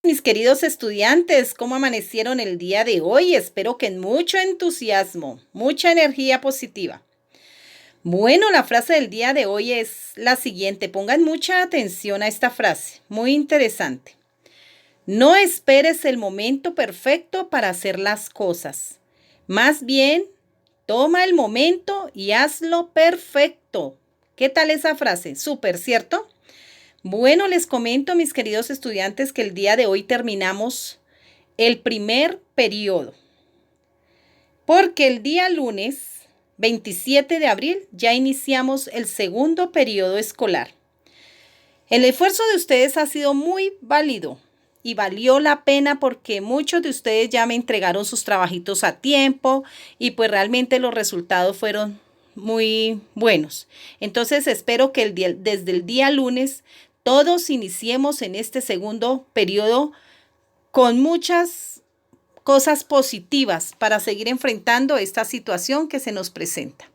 Mis queridos estudiantes, ¿cómo amanecieron el día de hoy? Espero que en mucho entusiasmo, mucha energía positiva. Bueno, la frase del día de hoy es la siguiente. Pongan mucha atención a esta frase, muy interesante. No esperes el momento perfecto para hacer las cosas. Más bien, toma el momento y hazlo perfecto. ¿Qué tal esa frase? Súper, ¿cierto? Bueno, les comento, mis queridos estudiantes, que el día de hoy terminamos el primer periodo, porque el día lunes 27 de abril ya iniciamos el segundo periodo escolar. El esfuerzo de ustedes ha sido muy válido y valió la pena porque muchos de ustedes ya me entregaron sus trabajitos a tiempo y pues realmente los resultados fueron muy buenos. Entonces espero que desde el día lunes todos iniciemos en este segundo periodo con muchas cosas positivas para seguir enfrentando esta situación que se nos presenta.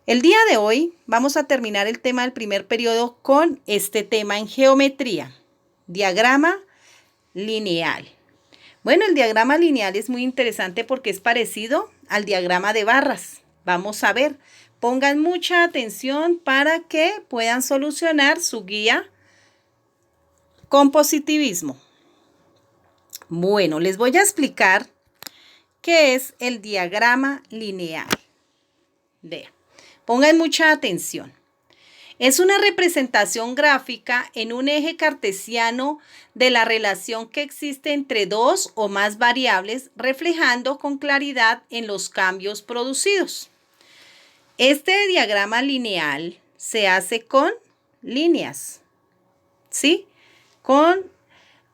El día de hoy vamos a terminar el tema del primer periodo con este tema en geometría, diagrama lineal. Bueno, el diagrama lineal es muy interesante porque es parecido al diagrama de barras. Vamos a ver, pongan mucha atención para que puedan solucionar su guía con positivismo. Bueno, les voy a explicar qué es el diagrama lineal. Vean, pongan mucha atención. Es una representación gráfica en un eje cartesiano de la relación que existe entre dos o más variables, reflejando con claridad en los cambios producidos. Este diagrama lineal se hace con líneas, ¿sí? Con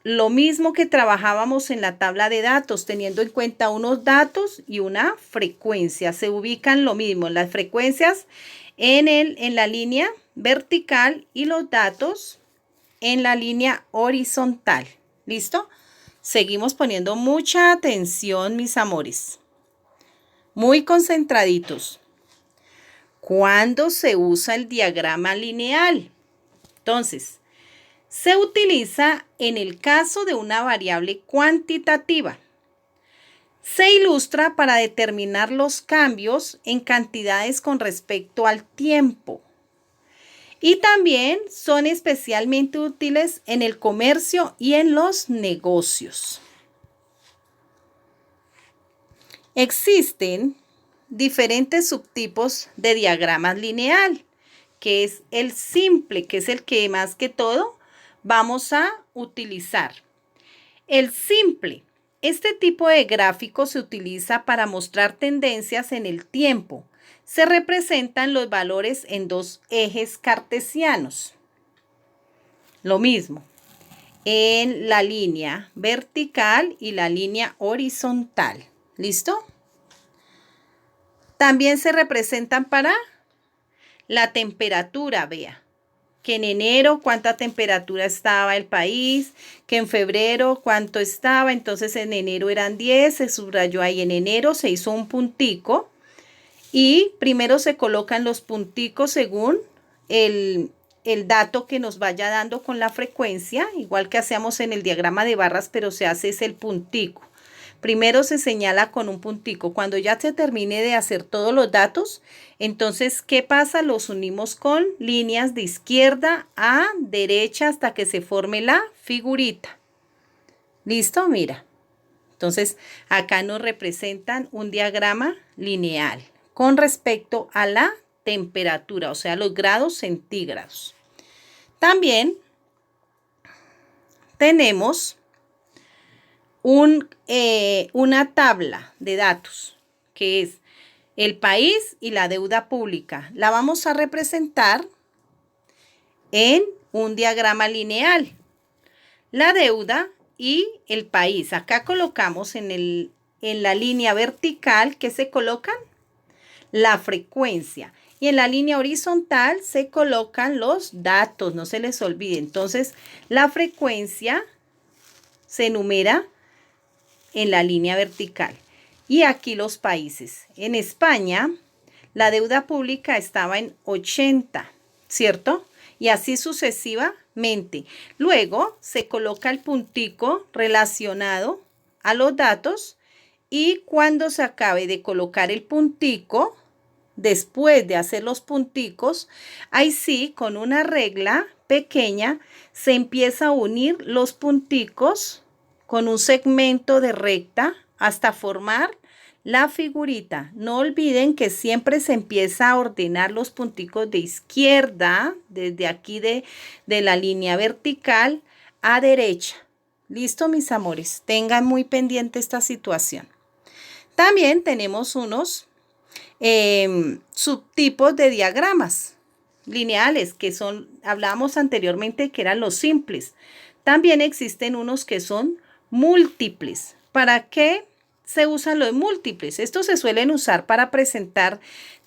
lo mismo que trabajábamos en la tabla de datos, teniendo en cuenta unos datos y una frecuencia. Se ubican lo mismo, las frecuencias en la línea vertical y los datos en la línea horizontal. ¿Listo? Seguimos poniendo mucha atención, mis amores. Muy concentraditos. ¿Cuándo se usa el diagrama lineal? Entonces, se utiliza en el caso de una variable cuantitativa. Se ilustra para determinar los cambios en cantidades con respecto al tiempo. Y también son especialmente útiles en el comercio y en los negocios. Existen diferentes subtipos de diagramas lineal, que es el simple, que es el que más que todo vamos a utilizar. El simple. Este tipo de gráfico se utiliza para mostrar tendencias en el tiempo. Se representan los valores en dos ejes cartesianos. Lo mismo, en la línea vertical y la línea horizontal. ¿Listo? También se representan para la temperatura, vea. Que en enero cuánta temperatura estaba el país, que en febrero cuánto estaba, entonces en enero eran 10, se subrayó ahí en enero, se hizo un puntico y primero se colocan los punticos según el dato que nos vaya dando con la frecuencia, igual que hacíamos en el diagrama de barras, pero se hace es el puntico. Primero se señala con un puntico. Cuando ya se termine de hacer todos los datos, entonces, ¿qué pasa? Los unimos con líneas de izquierda a derecha hasta que se forme la figurita. ¿Listo? Mira. Entonces, acá nos representan un diagrama lineal con respecto a la temperatura, o sea, los grados centígrados. También tenemos una tabla de datos, que es el país y la deuda pública. La vamos a representar en un diagrama lineal. La deuda y el país. Acá colocamos en la línea vertical, ¿qué se colocan? La frecuencia. Y en la línea horizontal se colocan los datos, no se les olvide. Entonces, la frecuencia se enumera en la línea vertical. Y aquí los países. En España, la deuda pública estaba en 80, ¿cierto? y así sucesivamente. Luego se coloca el puntico relacionado a los datos y cuando se acabe de colocar el puntico, después de hacer los punticos, ahí sí, con una regla pequeña, se empieza a unir los punticos con un segmento de recta hasta formar la figurita. No olviden que siempre se empieza a ordenar los punticos de izquierda, desde aquí de la línea vertical a derecha. ¿Listo, mis amores? Tengan muy pendiente esta situación. También tenemos unos subtipos de diagramas lineales que son, hablábamos anteriormente que eran los simples. También existen unos que son múltiples. ¿Para qué se usan los múltiples? Estos se suelen usar para presentar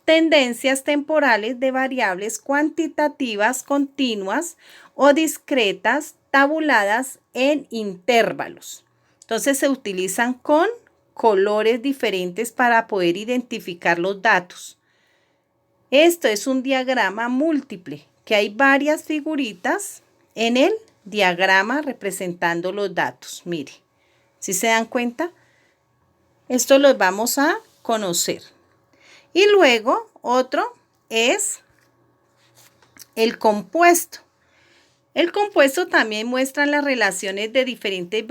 tendencias temporales de variables cuantitativas continuas o discretas tabuladas en intervalos. Entonces se utilizan con colores diferentes para poder identificar los datos. Esto es un diagrama múltiple, que hay varias figuritas en el diagrama representando los datos. Mire, ¿sí se dan cuenta? Esto los vamos a conocer. Y luego otro es el compuesto. El compuesto también muestra las relaciones de diferentes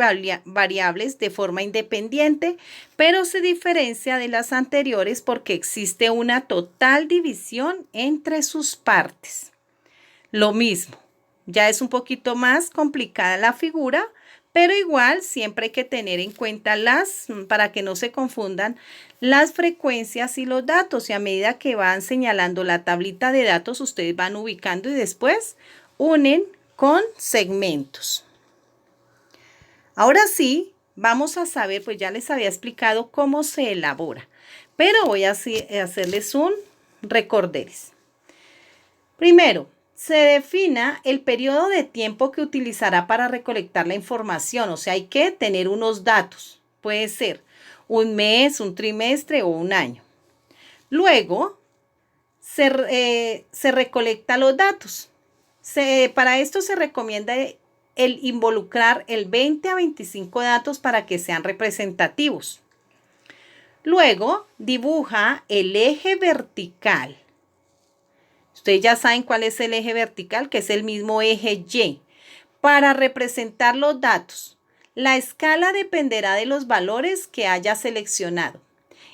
variables de forma independiente, pero se diferencia de las anteriores porque existe una total división entre sus partes. Lo mismo, ya es un poquito más complicada la figura, pero igual siempre hay que tener en cuenta para que no se confundan, las frecuencias y los datos. Y a medida que van señalando la tablita de datos, ustedes van ubicando y después unen con segmentos. Ahora sí, vamos a saber, pues ya les había explicado cómo se elabora, pero voy a hacerles un recorderis. Primero, se defina el periodo de tiempo que utilizará para recolectar la información, o sea, hay que tener unos datos, puede ser un mes, un trimestre o un año. Luego, se recolecta los datos. Para esto se recomienda el involucrar el 20 a 25 datos para que sean representativos. Luego dibuja el eje vertical. Ustedes ya saben cuál es el eje vertical, que es el mismo eje Y. Para representar los datos, la escala dependerá de los valores que haya seleccionado.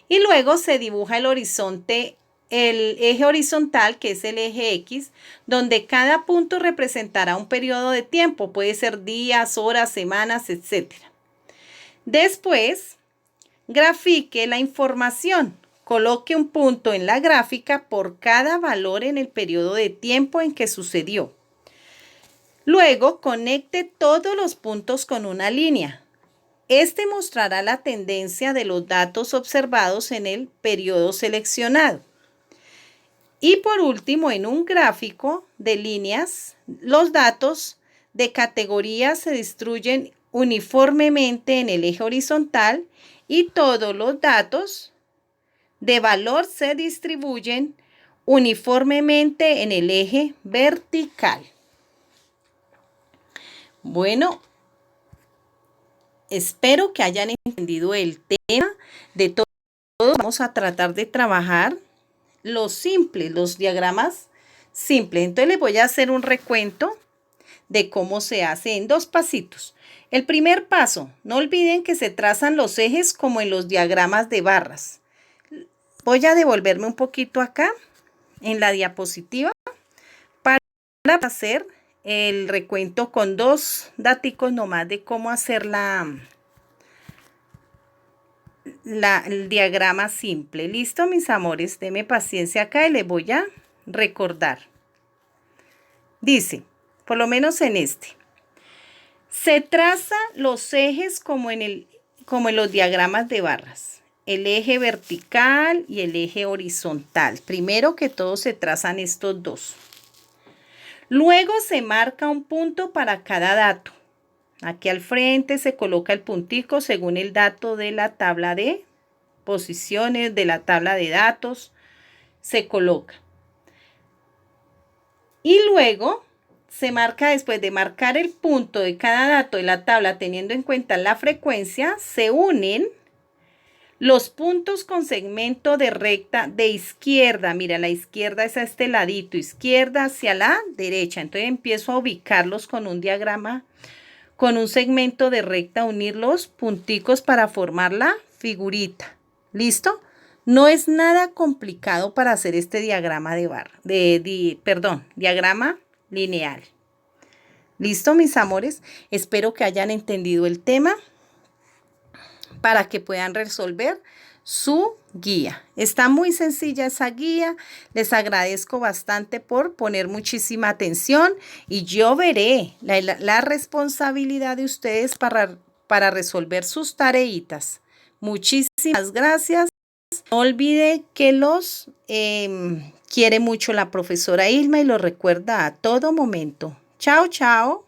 Y luego se dibuja el horizonte, el eje horizontal, que es el eje X, donde cada punto representará un periodo de tiempo, puede ser días, horas, semanas, etc. Después, grafique la información. Coloque un punto en la gráfica por cada valor en el periodo de tiempo en que sucedió. Luego, conecte todos los puntos con una línea. Este mostrará la tendencia de los datos observados en el periodo seleccionado. Y por último, en un gráfico de líneas, los datos de categorías se distribuyen uniformemente en el eje horizontal y todos los datos de valor se distribuyen uniformemente en el eje vertical. Bueno, espero que hayan entendido el tema. De todo, vamos a tratar de trabajar los simples, los diagramas simples. Entonces les voy a hacer un recuento de cómo se hace en 2 pasitos. El primer paso, no olviden que se trazan los ejes como en los diagramas de barras. Voy a devolverme un poquito acá en la diapositiva para hacer el recuento con 2 daticos nomás de cómo hacer el diagrama simple. ¿Listo, mis amores? Denme paciencia acá y les voy a recordar. Dice, por lo menos en este, se traza los ejes como en los diagramas de barras. El eje vertical y el eje horizontal. Primero que todo se trazan estos 2. Luego se marca un punto para cada dato. Aquí al frente se coloca el puntico según el dato de la tabla de posiciones, de la tabla de datos. Se coloca. Y luego se marca después de marcar el punto de cada dato de la tabla teniendo en cuenta la frecuencia, se unen los puntos con segmento de recta de izquierda. Mira, la izquierda es a este ladito, izquierda hacia la derecha. Entonces empiezo a ubicarlos con un diagrama, con un segmento de recta, unir los punticos para formar la figurita. ¿Listo? No es nada complicado para hacer este diagrama de barra, diagrama lineal. ¿Listo, mis amores? Espero que hayan entendido el tema para que puedan resolver su guía. Está muy sencilla esa guía. Les agradezco bastante por poner muchísima atención y yo veré la responsabilidad de ustedes para resolver sus tareitas. Muchísimas gracias. No olvide que los quiere mucho la profesora Ilma y lo recuerda a todo momento. Chao, chao.